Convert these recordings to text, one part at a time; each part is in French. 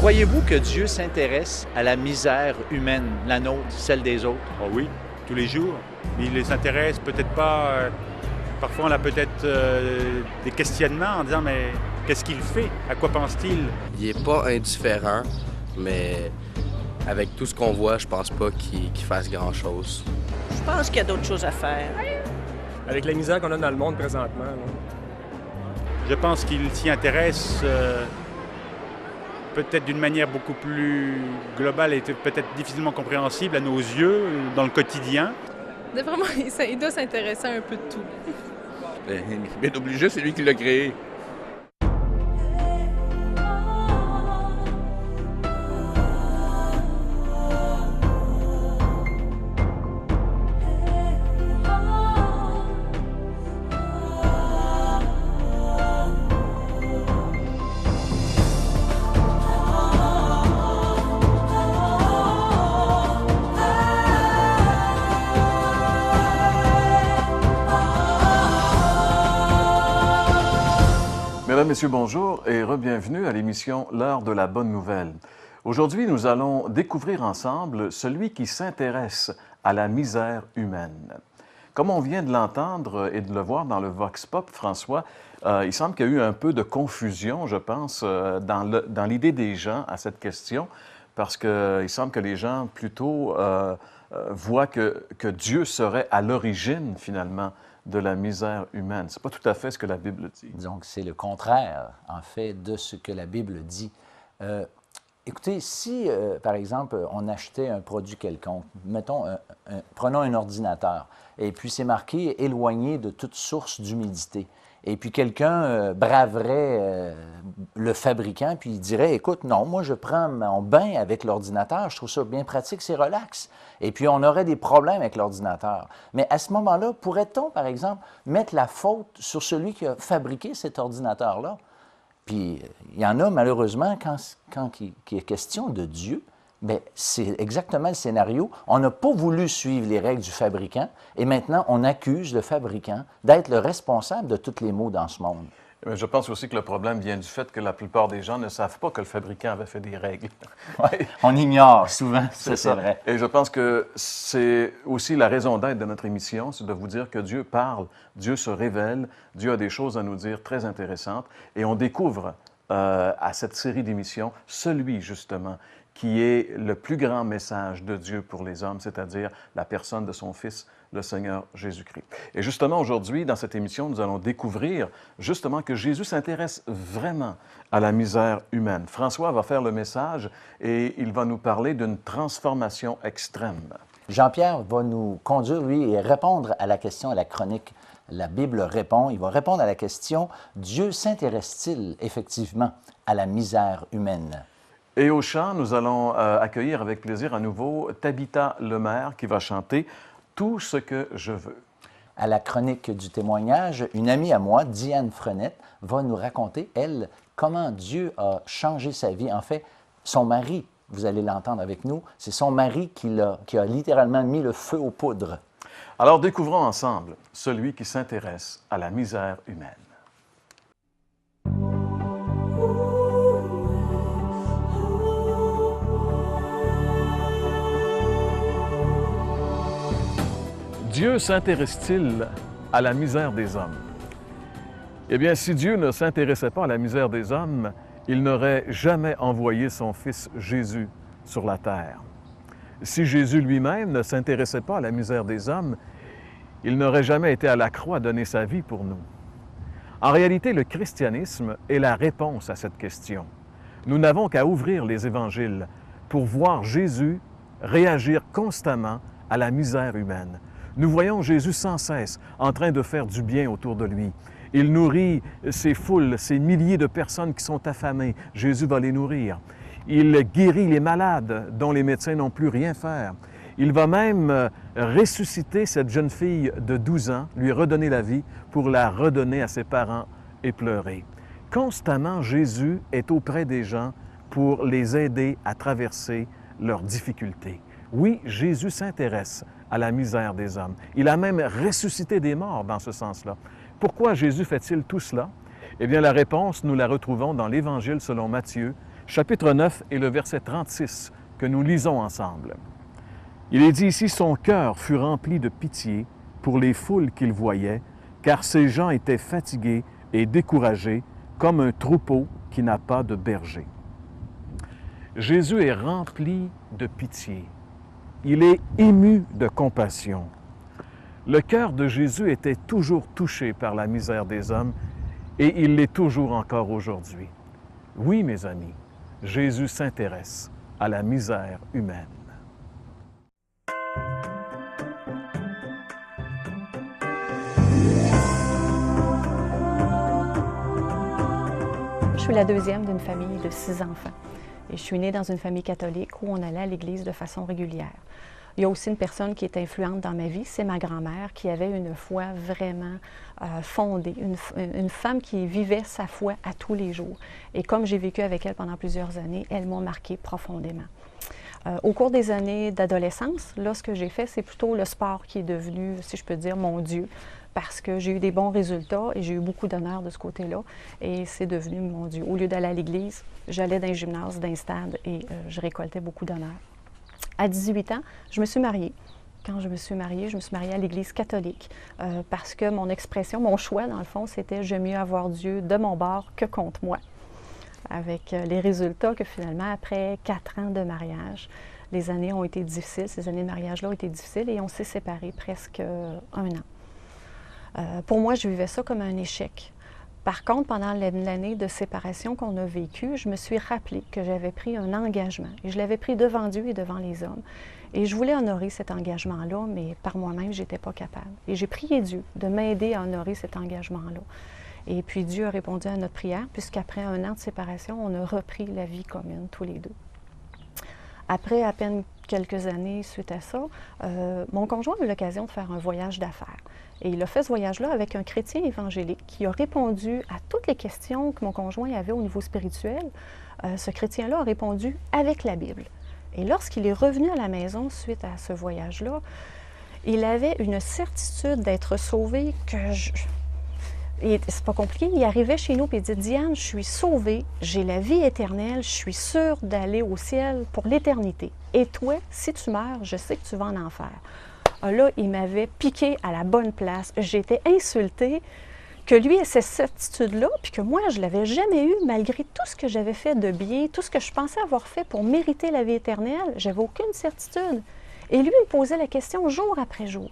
Croyez-vous que Dieu s'intéresse à la misère humaine, la nôtre, celle des autres? Oh oui, tous les jours. Mais il les intéresse peut-être pas. Parfois, on a peut-être des questionnements en disant mais qu'est-ce qu'il fait? À quoi pense-t-il? Il n'est pas indifférent, mais avec tout ce qu'on voit, je pense pas qu'il fasse grand-chose. Je pense qu'il y a d'autres choses à faire. Avec la misère qu'on a dans le monde présentement. Je pense qu'il s'y intéresse peut-être d'une manière beaucoup plus globale et peut-être difficilement compréhensible à nos yeux dans le quotidien. Vraiment, il doit s'intéresser à un peu de tout. Il est obligé, c'est lui qui l'a créé. Mesdames, Messieurs, bonjour et re-bienvenue à l'émission L'heure de la bonne nouvelle. Aujourd'hui, nous allons découvrir ensemble celui qui s'intéresse à la misère humaine. Comme on vient de l'entendre et de le voir dans le Vox Pop, François, il semble qu'il y a eu un peu de confusion, je pense, dans l'idée des gens à cette question, parce qu'il semble que les gens plutôt voient que Dieu serait à l'origine, finalement, de la misère humaine. Ce n'est pas tout à fait ce que la Bible dit. Donc, c'est le contraire, en fait, de ce que la Bible dit. Écoutez, si, par exemple, on achetait un produit quelconque, mettons, prenons un ordinateur, et puis c'est marqué « éloigné de toute source d'humidité ». Et puis quelqu'un braverait le fabricant, puis il dirait « Écoute, non, moi je prends mon bain avec l'ordinateur, je trouve ça bien pratique, c'est relax. » Et puis on aurait des problèmes avec l'ordinateur. Mais à ce moment-là, pourrait-on, par exemple, mettre la faute sur celui qui a fabriqué cet ordinateur-là? Puis il y en a, malheureusement, quand il est question de Dieu, bien, c'est exactement le scénario. On n'a pas voulu suivre les règles du fabricant et maintenant, on accuse le fabricant d'être le responsable de tous les maux dans ce monde. Mais je pense aussi que le problème vient du fait que la plupart des gens ne savent pas que le fabricant avait fait des règles. Ouais, on ignore souvent, c'est vrai. Et je pense que c'est aussi la raison d'être de notre émission, c'est de vous dire que Dieu parle, Dieu se révèle, Dieu a des choses à nous dire très intéressantes et on découvre à cette série d'émissions celui, justement, qui est le plus grand message de Dieu pour les hommes, c'est-à-dire la personne de son Fils, le Seigneur Jésus-Christ. Et justement, aujourd'hui, dans cette émission, nous allons découvrir justement que Jésus s'intéresse vraiment à la misère humaine. François va faire le message et il va nous parler d'une transformation extrême. Jean-Pierre va nous conduire, lui, et répondre à la question, à la chronique. La Bible répond, il va répondre à la question « Dieu s'intéresse-t-il effectivement à la misère humaine ?» Et au chant, nous allons accueillir avec plaisir à nouveau Tabitha Lemaire qui va chanter « Tout ce que je veux ». À la chronique du témoignage, une amie à moi, Diane Frenette, va nous raconter, elle, comment Dieu a changé sa vie. En fait, son mari, vous allez l'entendre avec nous, c'est son mari qui a littéralement mis le feu aux poudres. Alors découvrons ensemble celui qui s'intéresse à la misère humaine. Dieu s'intéresse-t-il à la misère des hommes? Eh bien, si Dieu ne s'intéressait pas à la misère des hommes, il n'aurait jamais envoyé son Fils Jésus sur la terre. Si Jésus lui-même ne s'intéressait pas à la misère des hommes, il n'aurait jamais été à la croix donner sa vie pour nous. En réalité, le christianisme est la réponse à cette question. Nous n'avons qu'à ouvrir les évangiles pour voir Jésus réagir constamment à la misère humaine. Nous voyons Jésus sans cesse en train de faire du bien autour de lui. Il nourrit ces foules, ces milliers de personnes qui sont affamées. Jésus va les nourrir. Il guérit les malades dont les médecins n'ont plus rien à faire. Il va même ressusciter cette jeune fille de 12 ans, lui redonner la vie pour la redonner à ses parents et pleurer. Constamment, Jésus est auprès des gens pour les aider à traverser leurs difficultés. Oui, Jésus s'intéresse à la misère des hommes. Il a même ressuscité des morts dans ce sens-là. Pourquoi Jésus fait-il tout cela? Eh bien, la réponse, nous la retrouvons dans l'Évangile selon Matthieu, chapitre 9 et le verset 36 que nous lisons ensemble. Il est dit ici, « Son cœur fut rempli de pitié pour les foules qu'il voyait, car ces gens étaient fatigués et découragés, comme un troupeau qui n'a pas de berger. » Jésus est rempli de pitié. Il est ému de compassion. Le cœur de Jésus était toujours touché par la misère des hommes et il l'est toujours encore aujourd'hui. Oui, mes amis, Jésus s'intéresse à la misère humaine. Je suis la deuxième d'une famille de 6 enfants. Et je suis née dans une famille catholique où on allait à l'église de façon régulière. Il y a aussi une personne qui est influente dans ma vie, c'est ma grand-mère qui avait une foi vraiment fondée, une femme qui vivait sa foi à tous les jours. Et comme j'ai vécu avec elle pendant plusieurs années, elle m'a marquée profondément. Au cours des années d'adolescence, là, ce que j'ai fait, c'est plutôt le sport qui est devenu, si je peux dire, mon Dieu, parce que j'ai eu des bons résultats et j'ai eu beaucoup d'honneur de ce côté-là, et c'est devenu mon Dieu. Au lieu d'aller à l'église, j'allais dans un gymnase, dans un stade, et je récoltais beaucoup d'honneur. À 18 ans, je me suis mariée. Quand je me suis mariée à l'Église catholique, parce que mon expression, mon choix, dans le fond, c'était « j'aime mieux avoir Dieu de mon bord que contre moi ». Avec les résultats que finalement, après 4 ans de mariage, les années ont été difficiles, ces années de mariage-là ont été difficiles et on s'est séparés presque 1 an. Pour moi, je vivais ça comme un échec. Par contre, pendant l'année de séparation qu'on a vécue, je me suis rappelé que j'avais pris un engagement et je l'avais pris devant Dieu et devant les hommes. Et je voulais honorer cet engagement-là, mais par moi-même, je n'étais pas capable. Et j'ai prié Dieu de m'aider à honorer cet engagement-là. Et puis Dieu a répondu à notre prière, puisqu'après 1 an de séparation, on a repris la vie commune, tous les deux. Après à peine quelques années suite à ça, mon conjoint a eu l'occasion de faire un voyage d'affaires. Et il a fait ce voyage-là avec un chrétien évangélique qui a répondu à toutes les questions que mon conjoint avait au niveau spirituel. Ce chrétien-là a répondu avec la Bible. Et lorsqu'il est revenu à la maison suite à ce voyage-là, il avait une certitude d'être sauvé que c'est pas compliqué. Il arrivait chez nous et il dit « Diane, je suis sauvée, j'ai la vie éternelle, je suis sûre d'aller au ciel pour l'éternité. Et toi, si tu meurs, je sais que tu vas en enfer. » Là, il m'avait piqué à la bonne place. J'étais insultée que lui ait cette certitude-là, puis que moi, je ne l'avais jamais eue, malgré tout ce que j'avais fait de bien, tout ce que je pensais avoir fait pour mériter la vie éternelle. J'avais aucune certitude. Et lui, il me posait la question jour après jour.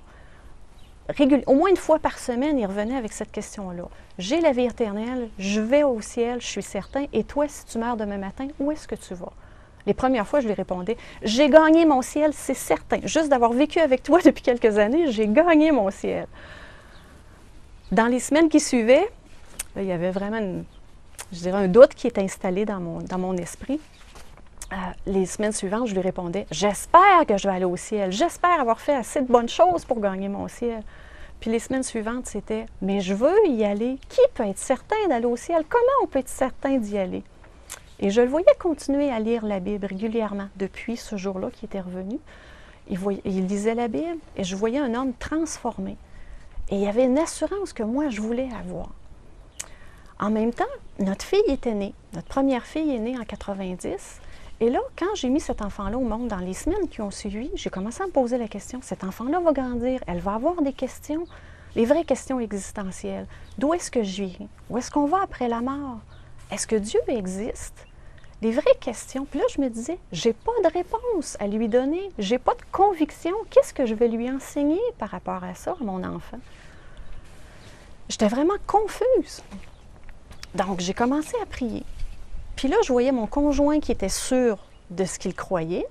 Au moins 1 fois par semaine, il revenait avec cette question-là. J'ai la vie éternelle, je vais au ciel, je suis certain. Et toi, si tu meurs demain matin, où est-ce que tu vas? Les premières fois, je lui répondais, j'ai gagné mon ciel, c'est certain. Juste d'avoir vécu avec toi depuis quelques années, j'ai gagné mon ciel. Dans les semaines qui suivaient, là, il y avait vraiment, un doute qui est installé dans mon esprit. Les semaines suivantes, je lui répondais, j'espère que je vais aller au ciel, j'espère avoir fait assez de bonnes choses pour gagner mon ciel. Puis les semaines suivantes, c'était, mais je veux y aller. Qui peut être certain d'aller au ciel? Comment on peut être certain d'y aller? Et je le voyais continuer à lire la Bible régulièrement depuis ce jour-là qui était revenu. Il lisait la Bible et je voyais un homme transformé. Et il y avait une assurance que moi, je voulais avoir. En même temps, notre fille était née. Notre première fille est née en 90. Et là, quand j'ai mis cet enfant-là au monde dans les semaines qui ont suivi, j'ai commencé à me poser la question, cet enfant-là va grandir, elle va avoir des questions, les vraies questions existentielles. D'où est-ce que je viens? Où est-ce qu'on va après la mort? Est-ce que Dieu existe? Les vraies questions. Puis là, je me disais, j'ai pas de réponse à lui donner, j'ai pas de conviction. Qu'est-ce que je vais lui enseigner par rapport à ça, à mon enfant? J'étais vraiment confuse. Donc, j'ai commencé à prier. Puis là, je voyais mon conjoint qui était sûr de ce qu'il croyait,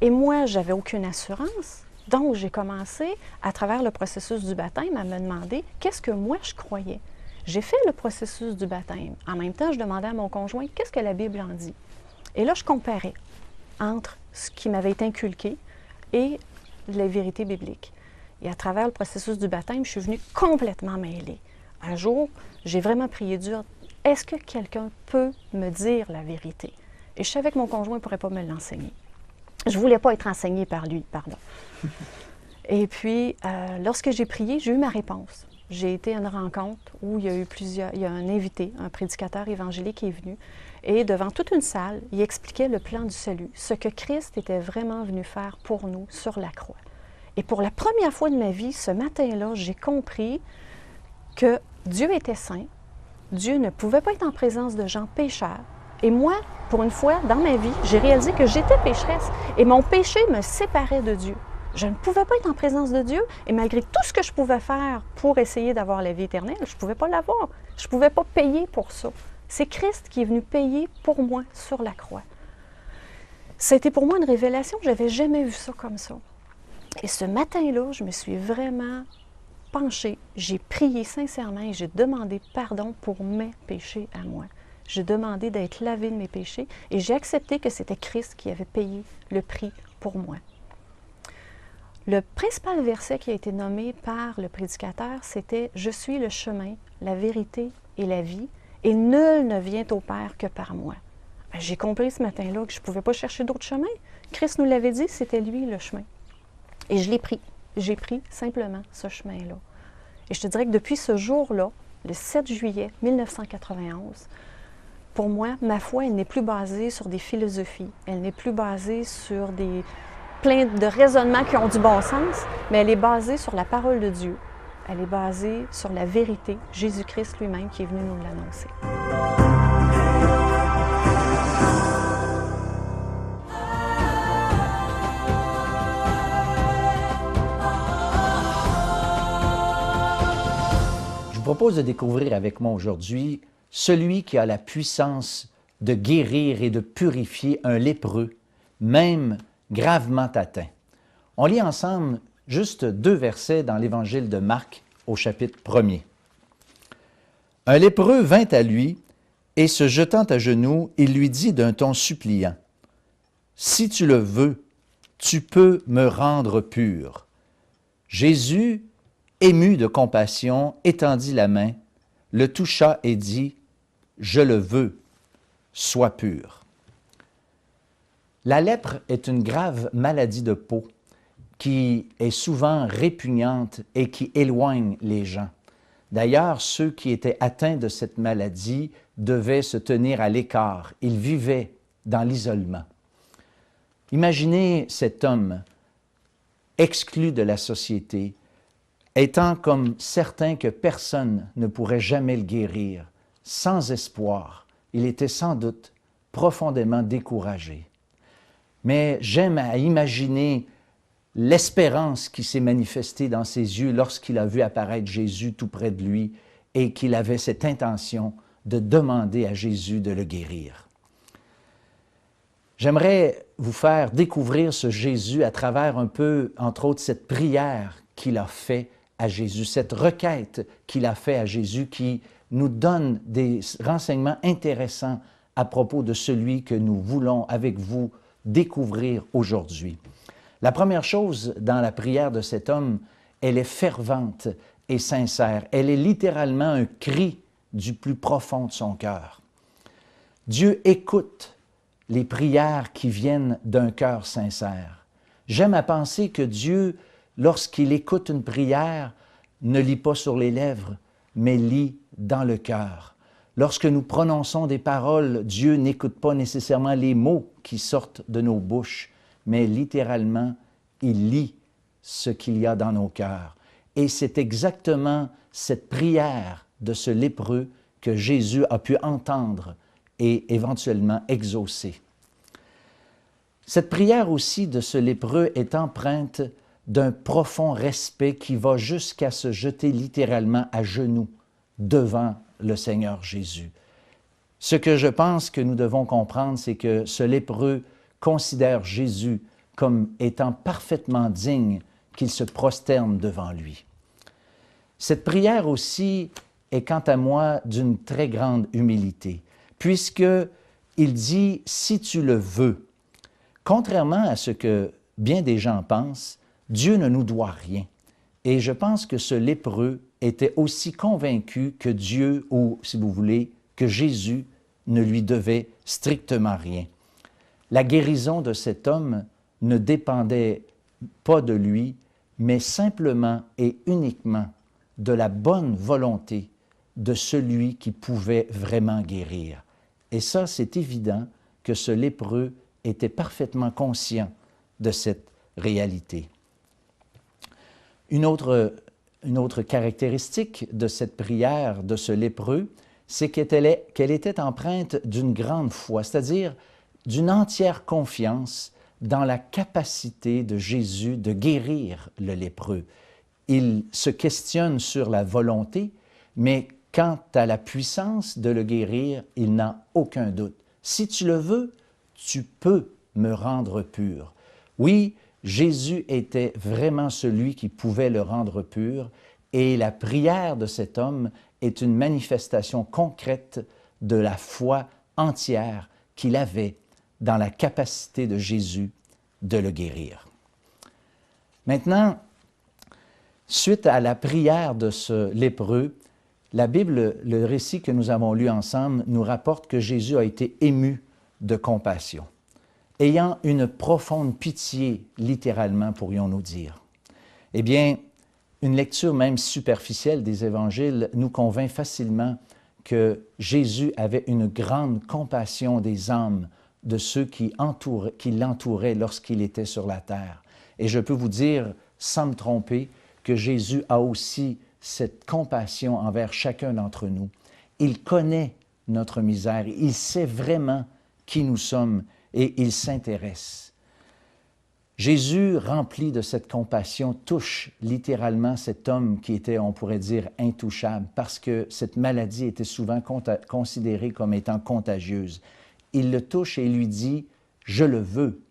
et moi, j'avais aucune assurance. Donc, j'ai commencé, à travers le processus du baptême, à me demander qu'est-ce que moi, je croyais. J'ai fait le processus du baptême. En même temps, je demandais à mon conjoint qu'est-ce que la Bible en dit. Et là, je comparais entre ce qui m'avait été inculqué et les vérités bibliques. Et à travers le processus du baptême, je suis venue complètement mêlée. Un jour, j'ai vraiment prié dur. Est-ce que quelqu'un peut me dire la vérité? Et je savais que mon conjoint ne pourrait pas me l'enseigner. Je ne voulais pas être enseignée par lui, pardon. Et puis, lorsque j'ai prié, j'ai eu ma réponse. j'ai été à une rencontre où il y a un invité, un prédicateur évangélique qui est venu, et devant toute une salle, il expliquait le plan du salut, ce que Christ était vraiment venu faire pour nous sur la croix. Et pour la première fois de ma vie, ce matin-là, j'ai compris que Dieu était saint, Dieu ne pouvait pas être en présence de gens pécheurs. Et moi, pour une fois, dans ma vie, j'ai réalisé que j'étais pécheresse et mon péché me séparait de Dieu. Je ne pouvais pas être en présence de Dieu et malgré tout ce que je pouvais faire pour essayer d'avoir la vie éternelle, je ne pouvais pas l'avoir. Je ne pouvais pas payer pour ça. C'est Christ qui est venu payer pour moi sur la croix. Ça a été pour moi une révélation, je n'avais jamais vu ça comme ça. Et ce matin-là, je me suis vraiment penchée, j'ai prié sincèrement et j'ai demandé pardon pour mes péchés à moi. J'ai demandé d'être lavé de mes péchés et j'ai accepté que c'était Christ qui avait payé le prix pour moi. Le principal verset qui a été nommé par le prédicateur, c'était « Je suis le chemin, la vérité et la vie, et nul ne vient au Père que par moi. » J'ai compris ce matin-là que je ne pouvais pas chercher d'autres chemins. Christ nous l'avait dit, c'était lui le chemin. Et je l'ai pris. J'ai pris simplement ce chemin-là. Et je te dirais que depuis ce jour-là, le 7 juillet 1991, pour moi, ma foi, elle n'est plus basée sur des philosophies. Elle n'est plus basée sur plein de raisonnements qui ont du bon sens, mais elle est basée sur la parole de Dieu. Elle est basée sur la vérité, Jésus-Christ lui-même qui est venu nous l'annoncer. Je vous propose de découvrir avec moi aujourd'hui celui qui a la puissance de guérir et de purifier un lépreux, même gravement atteint. On lit ensemble juste 2 versets dans l'Évangile de Marc au chapitre 1er. Un lépreux vint à lui et se jetant à genoux, il lui dit d'un ton suppliant, « Si tu le veux, tu peux me rendre pur. » Jésus, ému de compassion, étendit la main, le toucha et dit, « Je le veux, sois pur. » La lèpre est une grave maladie de peau qui est souvent répugnante et qui éloigne les gens. D'ailleurs, ceux qui étaient atteints de cette maladie devaient se tenir à l'écart. Ils vivaient dans l'isolement. Imaginez cet homme exclu de la société, étant comme certain que personne ne pourrait jamais le guérir, sans espoir. Il était sans doute profondément découragé. Mais j'aime à imaginer l'espérance qui s'est manifestée dans ses yeux lorsqu'il a vu apparaître Jésus tout près de lui et qu'il avait cette intention de demander à Jésus de le guérir. J'aimerais vous faire découvrir ce Jésus à travers un peu, entre autres, cette prière qu'il a faite à Jésus, cette requête qu'il a faite à Jésus qui nous donne des renseignements intéressants à propos de celui que nous voulons avec vous découvrir aujourd'hui. La première chose dans la prière de cet homme, elle est fervente et sincère. Elle est littéralement un cri du plus profond de son cœur. Dieu écoute les prières qui viennent d'un cœur sincère. J'aime à penser que Dieu, lorsqu'il écoute une prière, ne lit pas sur les lèvres, mais lit dans le cœur. Lorsque nous prononçons des paroles, Dieu n'écoute pas nécessairement les mots qui sortent de nos bouches, mais littéralement, il lit ce qu'il y a dans nos cœurs. Et c'est exactement cette prière de ce lépreux que Jésus a pu entendre et éventuellement exaucer. Cette prière aussi de ce lépreux est empreinte d'un profond respect qui va jusqu'à se jeter littéralement à genoux devant le Seigneur Jésus. Ce que je pense que nous devons comprendre, c'est que ce lépreux considère Jésus comme étant parfaitement digne qu'il se prosterne devant lui. Cette prière aussi est, quant à moi, d'une très grande humilité, puisqu'il dit « si tu le veux ». Contrairement à ce que bien des gens pensent, Dieu ne nous doit rien. Et je pense que ce lépreux était aussi convaincu que Dieu, ou si vous voulez, que Jésus ne lui devait strictement rien. La guérison de cet homme ne dépendait pas de lui, mais simplement et uniquement de la bonne volonté de celui qui pouvait vraiment guérir. Et ça, c'est évident que ce lépreux était parfaitement conscient de cette réalité. Une autre caractéristique de cette prière de ce lépreux, c'est qu'elle était empreinte d'une grande foi, c'est-à-dire d'une entière confiance dans la capacité de Jésus de guérir le lépreux. Il se questionne sur la volonté, mais quant à la puissance de le guérir, il n'a aucun doute. Si tu le veux, tu peux me rendre pur. Oui, Jésus était vraiment celui qui pouvait le rendre pur, et la prière de cet homme est une manifestation concrète de la foi entière qu'il avait dans la capacité de Jésus de le guérir. Maintenant, suite à la prière de ce lépreux, la Bible, le récit que nous avons lu ensemble, nous rapporte que Jésus a été ému de compassion, ayant une profonde pitié, littéralement, pourrions-nous dire. Eh bien, une lecture même superficielle des évangiles nous convainc facilement que Jésus avait une grande compassion des âmes de ceux qui l'entouraient lorsqu'il était sur la terre. Et je peux vous dire, sans me tromper, que Jésus a aussi cette compassion envers chacun d'entre nous. Il connaît notre misère, il sait vraiment qui nous sommes et il s'intéresse. Jésus, rempli de cette compassion, touche littéralement cet homme qui était, on pourrait dire, intouchable, parce que cette maladie était souvent considérée comme étant contagieuse. Il le touche et lui dit « Je le veux,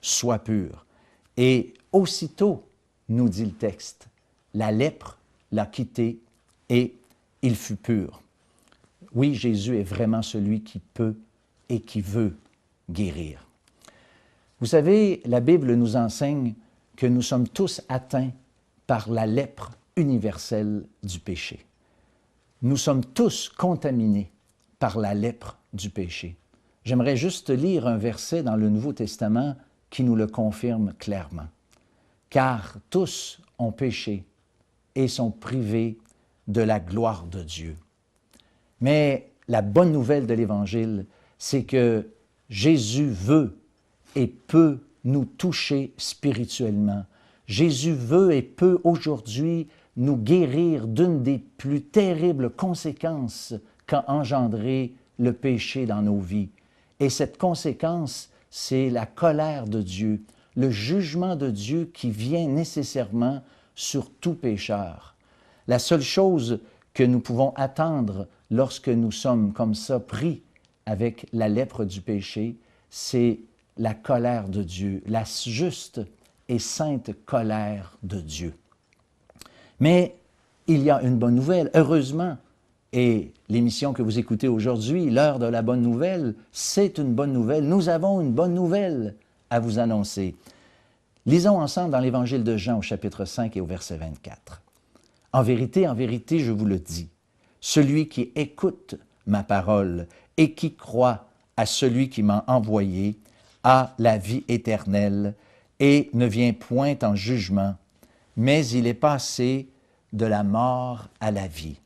sois pur ». Et aussitôt, nous dit le texte, la lèpre l'a quitté et il fut pur. Oui, Jésus est vraiment celui qui peut et qui veut guérir. Vous savez, la Bible nous enseigne que nous sommes tous atteints par la lèpre universelle du péché. Nous sommes tous contaminés par la lèpre du péché. J'aimerais juste lire un verset dans le Nouveau Testament qui nous le confirme clairement. « Car tous ont péché et sont privés de la gloire de Dieu. » Mais la bonne nouvelle de l'Évangile, c'est que Jésus veut et peut nous toucher spirituellement. Jésus veut et peut aujourd'hui nous guérir d'une des plus terribles conséquences qu'a engendré le péché dans nos vies. Et cette conséquence, c'est la colère de Dieu, le jugement de Dieu qui vient nécessairement sur tout pécheur. La seule chose que nous pouvons attendre lorsque nous sommes comme ça pris avec la lèpre du péché, c'est la colère de Dieu, la juste et sainte colère de Dieu. Mais il y a une bonne nouvelle, heureusement, et l'émission que vous écoutez aujourd'hui, l'heure de la bonne nouvelle, c'est une bonne nouvelle. Nous avons une bonne nouvelle à vous annoncer. Lisons ensemble dans l'Évangile de Jean au chapitre 5 et au verset 24. « En vérité, je vous le dis, celui qui écoute ma parole et qui croit à celui qui m'a envoyé a la vie éternelle et ne vient point en jugement, mais il est passé de la mort à la vie. »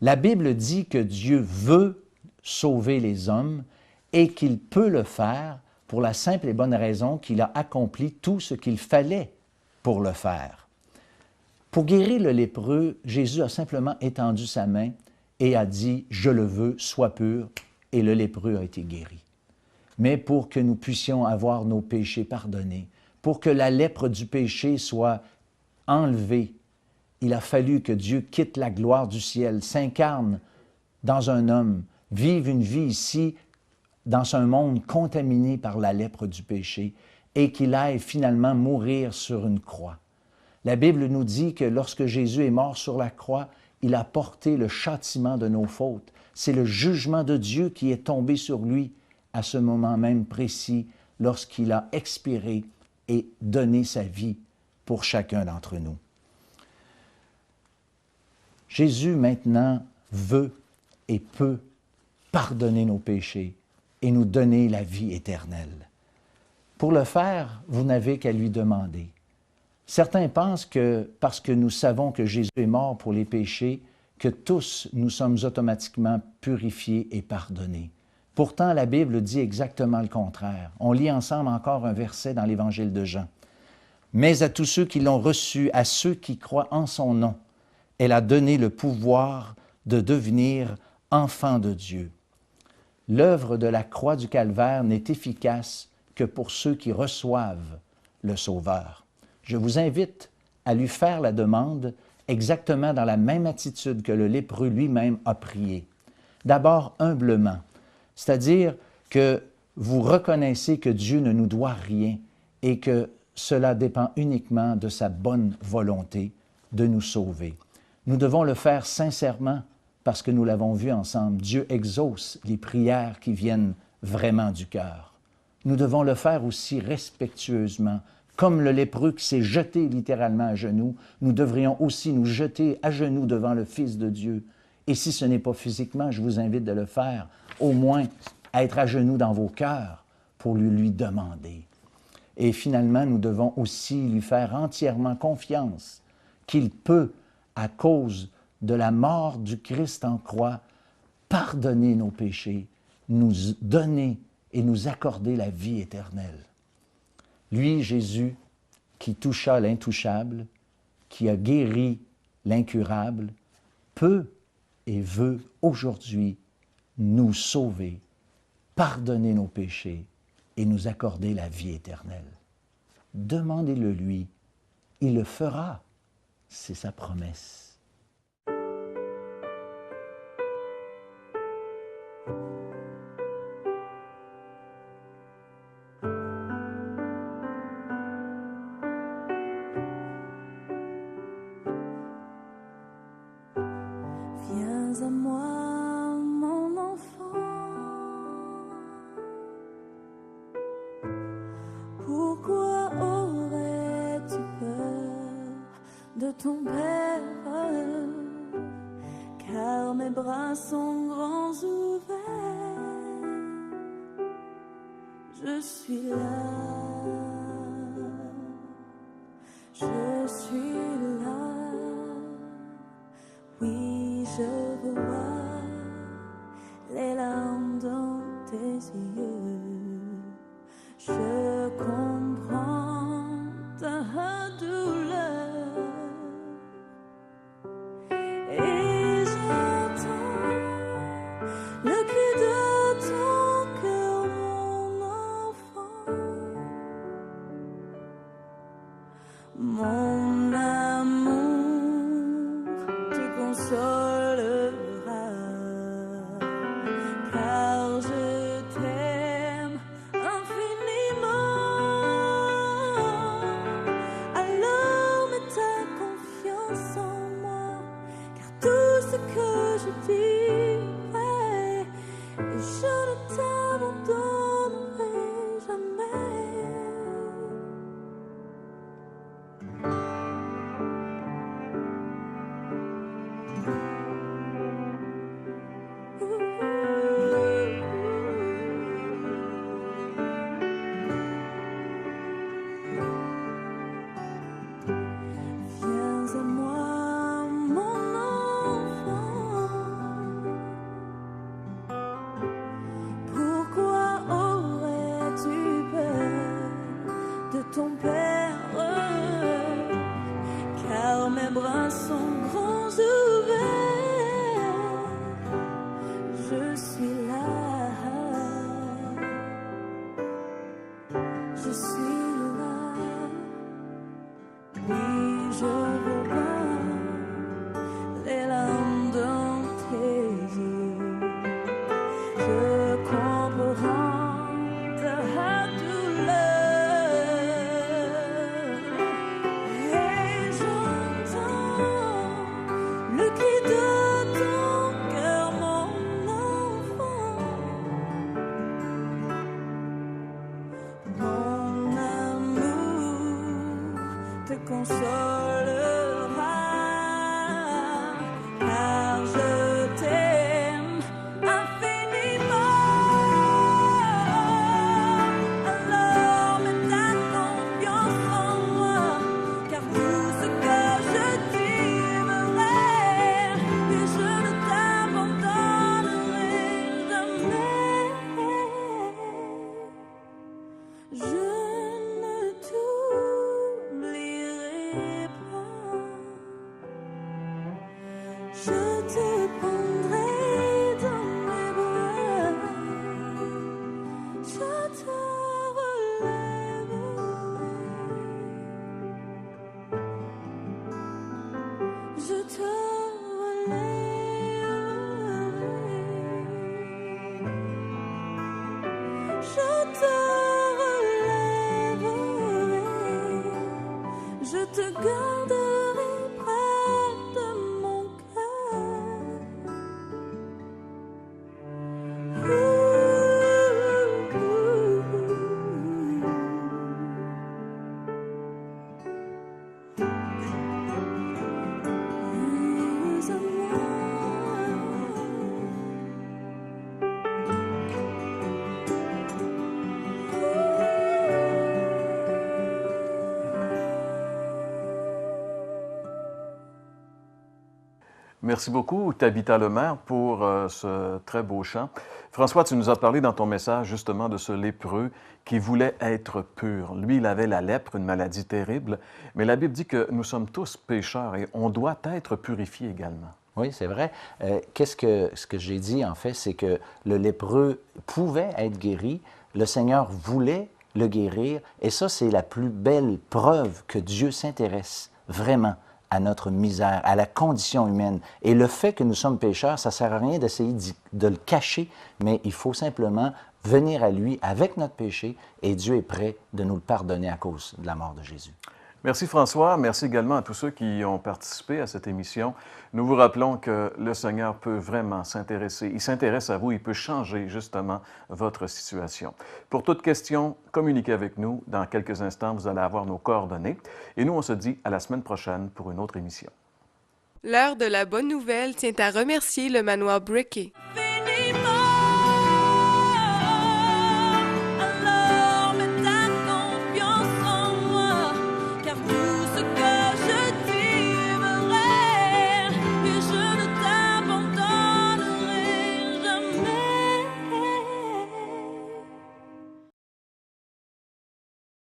La Bible dit que Dieu veut sauver les hommes et qu'il peut le faire pour la simple et bonne raison qu'il a accompli tout ce qu'il fallait pour le faire. Pour guérir le lépreux, Jésus a simplement étendu sa main et a dit « Je le veux, sois pur » et le lépreux a été guéri. Mais pour que nous puissions avoir nos péchés pardonnés, pour que la lèpre du péché soit enlevée, il a fallu que Dieu quitte la gloire du ciel, s'incarne dans un homme, vive une vie ici, dans un monde contaminé par la lèpre du péché, et qu'il aille finalement mourir sur une croix. La Bible nous dit que lorsque Jésus est mort sur la croix, il a porté le châtiment de nos fautes. C'est le jugement de Dieu qui est tombé sur lui à ce moment même précis, lorsqu'il a expiré et donné sa vie pour chacun d'entre nous. Jésus maintenant veut et peut pardonner nos péchés et nous donner la vie éternelle. Pour le faire, vous n'avez qu'à lui demander. Certains pensent que parce que nous savons que Jésus est mort pour les péchés, que tous nous sommes automatiquement purifiés et pardonnés. Pourtant, la Bible dit exactement le contraire. On lit ensemble encore un verset dans l'Évangile de Jean. « Mais à tous ceux qui l'ont reçu, à ceux qui croient en son nom, elle a donné le pouvoir de devenir enfants de Dieu. » L'œuvre de la croix du Calvaire n'est efficace que pour ceux qui reçoivent le Sauveur. Je vous invite à lui faire la demande exactement dans la même attitude que le lépreux lui-même a prié. D'abord, humblement, c'est-à-dire que vous reconnaissez que Dieu ne nous doit rien et que cela dépend uniquement de sa bonne volonté de nous sauver. Nous devons le faire sincèrement parce que nous l'avons vu ensemble. Dieu exauce les prières qui viennent vraiment du cœur. Nous devons le faire aussi respectueusement. Comme le lépreux qui s'est jeté littéralement à genoux, nous devrions aussi nous jeter à genoux devant le Fils de Dieu. Et si ce n'est pas physiquement, je vous invite de le faire, au moins à être à genoux dans vos cœurs pour lui demander. Et finalement, nous devons aussi lui faire entièrement confiance qu'il peut, à cause de la mort du Christ en croix, pardonner nos péchés, nous donner et nous accorder la vie éternelle. Lui, Jésus, qui toucha l'intouchable, qui a guéri l'incurable, peut et veut aujourd'hui nous sauver, pardonner nos péchés et nous accorder la vie éternelle. Demandez-le lui, il le fera, c'est sa promesse. Viens à moi, mon enfant. Pourquoi aurais-tu peur de ton père? Car mes bras sont grands ouverts. Je suis là. Je suis là. Oui, je vois les larmes dans tes yeux. Je comprends ta douleur. Et j'entends le cri de ton cœur, mon enfant. Mon amour te consolera, car je t'aime infiniment. Alors mets ta confiance en moi, car tout ce que je dirai, et je ne t'abandonnerai jamais. Viens à moi, mon enfant. Pourquoi aurais-tu peur de ton père? Car mes bras sont grands ouverts. Je suis là. Je suis là. Oui, je vois les larmes dans tes yeux. Je comprends ta douleur. Et j'entends le cri de ton cœur, mon enfant. Mon amour te consolera, car je t'aime infiniment. Alors mets ta confiance en moi, car Je ne t'oublierai pas. Je te prendrai dans mes bras. Je te relèverai. Je te relèverai. Je te relèverai. Je te garderai près de mon cœur. Merci beaucoup, Tabitha Lemaire, pour ce très beau chant. François, tu nous as parlé dans ton message justement de ce lépreux qui voulait être pur. Lui, il avait la lèpre, une maladie terrible, mais la Bible dit que nous sommes tous pécheurs et on doit être purifiés également. Oui, c'est vrai. Ce que j'ai dit, en fait, c'est que le lépreux pouvait être guéri, le Seigneur voulait le guérir, et ça, c'est la plus belle preuve que Dieu s'intéresse vraiment à notre misère, à la condition humaine. Et le fait que nous sommes pécheurs, ça ne sert à rien d'essayer de le cacher, mais il faut simplement venir à lui avec notre péché, et Dieu est prêt de nous le pardonner à cause de la mort de Jésus. Merci François. Merci également à tous ceux qui ont participé à cette émission. Nous vous rappelons que le Seigneur peut vraiment s'intéresser. Il s'intéresse à vous. Il peut changer justement votre situation. Pour toute question, communiquez avec nous. Dans quelques instants, vous allez avoir nos coordonnées. Et nous, on se dit à la semaine prochaine pour une autre émission. L'heure de la bonne nouvelle tient à remercier le manoir Brickey.